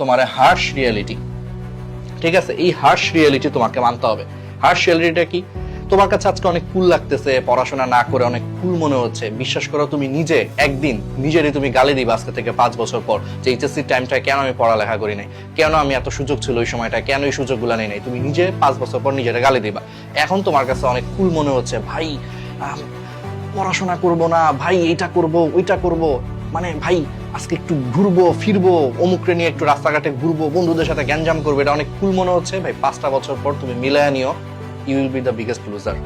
তোমার হার্শ রিয়েলিটি। ঠিক আছে, এই হার্শ রিয়েলিটি তোমাকে মানতে হবে। হার্শ রিয়েলিটিটা কি? তোমার কাছে আজকে অনেক কুল লাগতেছে, পড়াশোনা না করে অনেক কুল মনে হচ্ছে। বিশ্বাস করো, তুমি নিজে একদিন নিজেরই তুমি গালি দিবা আজকে থেকে 5 বছর পর, যে এইচএসসি টাইমটায় কেন আমি পড়ালেখা করি নাই, কেন আমি এত সুযোগ ছিল ওই সময়টা, কেন এই সুযোগগুলো নেই নাই। তুমি নিজে 5 বছর পর নিজের গালি দিবা। এখন তোমার কাছে অনেক কুল মনে হচ্ছে, ভাই পড়াশোনা করব না, ভাই এইটা করব ওইটা করব, মানে ভাই আজকে একটু ঘুরবো ফিরবো, অমুকরে নিয়ে একটু রাস্তাঘাটে ঘুরবো, বন্ধুদের সাথে গ্যাঞ্জাম করবো, এটা অনেক কুল মনে হচ্ছে। ভাই 5টা বছর পর তুমি মিলায় নিও, you will be the biggest loser.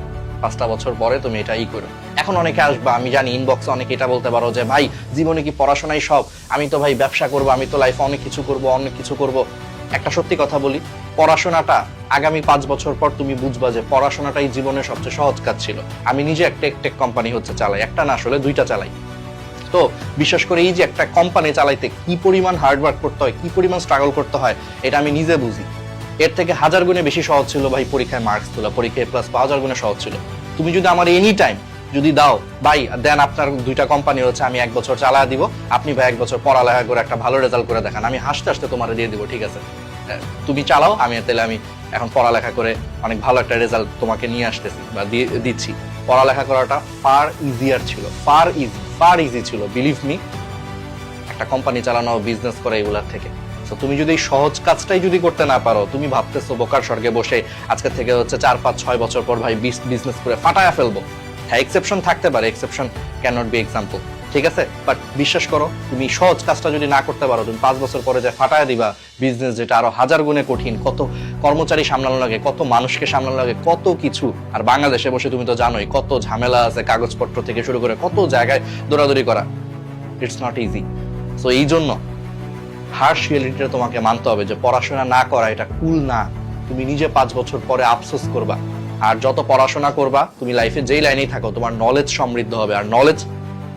5টা বছর পরে তুমি এটাই করো। এখন অনেকে আসবা, আমি জানি ইনবক্সে অনেকে এটা বলতে পারো যে ভাই জীবনে কি পড়াশোনাই সব, আমি তো ভাই ব্যবসা করবো, আমি তো লাইফে অনেক কিছু করব। একটা সত্যি কথা বলি, পড়াশোনাটা আগামী 5 বছর পর তুমি বুঝবা যে পড়াশোনাটাই জীবনের সবচেয়ে সহজ কাজ ছিল। আমি নিজে একটা টেক কোম্পানি চালাই, একটা না আসলে 2টা চালাই। তো বিশ্বাস করে এই যে একটা কোম্পানি চালাইতে কি পরিমাণ হার্ডওয়ার্ক করতে হয়, কি পরিমাণ স্ট্রাগল করতে হয়, এটা আমি নিজে বুঝি। এর থেকে 1000 গুণে বেশি সহজ ছিল ভাই পরীক্ষায় মার্কস তোলা, পরীক্ষায় প্লাস 1000 গুণে সহজ ছিল। তুমি যদি আমার এনি টাইম যদি দাও, ভাই দেন আপনার 2টা কোম্পানি আমি 1 বছর চালা দিব, আপনি ভাই 1 বছর পড়ালেখা করে একটা ভালো রেজাল্ট করে দেখান, আমি হাসতে হাসতে তোমার দিয়ে দিব, ঠিক আছে তুমি চালাও, আমি এখন পড়ালেখা করে অনেক ভালো একটা রেজাল্ট তোমাকে নিয়ে আসতেছি বা দিচ্ছি। পড়ালেখা করাটা ফার ইজিয়ার ছিল, ফার ইজি ছিল, বিলিভ মি, একটা কোম্পানি চালানো, বিজনেস করা এগুলার থেকে। তো তুমি যদি এই সহজ কাজটাই যদি করতে না পারো, তুমি ভাবতেছো বোকার স্বর্গে বসে আজকে থেকে 4, 5, 6 বছর পর ভাই বিজনেস করে ফাটায়া ফেলবো। হ্যাঁ, এক্সেপশন থাকতে পারে, exception can not be example, ঠিক আছে, বাট বিশ্বাস করো তুমি সহজ কাজটা যদি না করতে পারো, তুমি 5 বছর পরে যে ফাটায়া দিবা বিজনেস, যেটা আরো 1000 গুণে কঠিন, কত কর্মচারী সামলানো লাগে, কত মানুষকে সামলানো লাগে, কত কিছু। আর বাংলাদেশে বসে তুমি তো জানোই কত ঝামেলা আছে, কাগজপত্র থেকে শুরু করে কত জায়গায় দৌড়াদৌড়ি করা, ইটস নট ইজি। সো এই জন্য হার্শ রিয়েলিটিটা তোমাকে মানতে হবে যে পড়াশোনা না করা এটা কুল না। তুমি নিজে 5 বছর পরে আফসোস করবা। আর যত পড়াশোনা করবা, তুমি লাইফে যেই লাইনেই থাকো, তোমার নলেজ সমৃদ্ধ হবে। আর নলেজ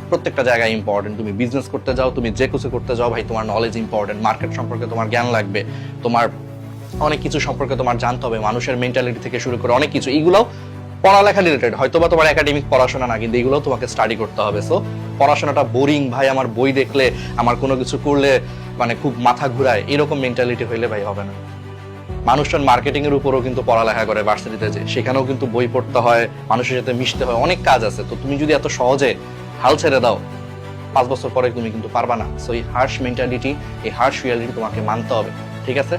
প্রত্যেকটা জায়গায় ইম্পর্টেন্ট। তুমি বিজনেস করতে যাও, তুমি যে কিছু করতে যাও, ভাই তোমার নলেজ ইম্পর্টেন্ট। মার্কেট সম্পর্কে তোমার জ্ঞান লাগবে, তোমার অনেক কিছু সম্পর্কে তোমার জানতে হবে, মানুষের মেন্টালিটি থেকে শুরু করে অনেক কিছু। এইগুলো পড়ালেখা রিলেটেড, হয়তো বা তোমার একাডেমিক পড়াশোনা না, কিন্তু এগুলো তোমাকে স্টাডি করতে হবে। সো পড়াশোনাটা বোরিং, ভাই আমার বই দেখলে, আমার কোনো কিছু করলে মানে খুব মাথা ঘুরায়, এরকম মেন্টালিটি হইলে ভাই হবে না। মানুষজন মার্কেটিং এর উপরও কিন্তু পড়ালেখা করে ভার্সিটিতে, যে সেখানেও কিন্তু বই পড়তে হয়, মানুষের সাথে মিশতে হয়, অনেক কাজ আছে। তো তুমি যদি এত সহজে হাল ছেড়ে দাও, 5 বছর পরে তুমি কিন্তু পারবা না। সো এই হার্শ মেন্টালিটি, এই হার্শ রিয়ালিটি তোমাকে মানতে হবে, ঠিক আছে।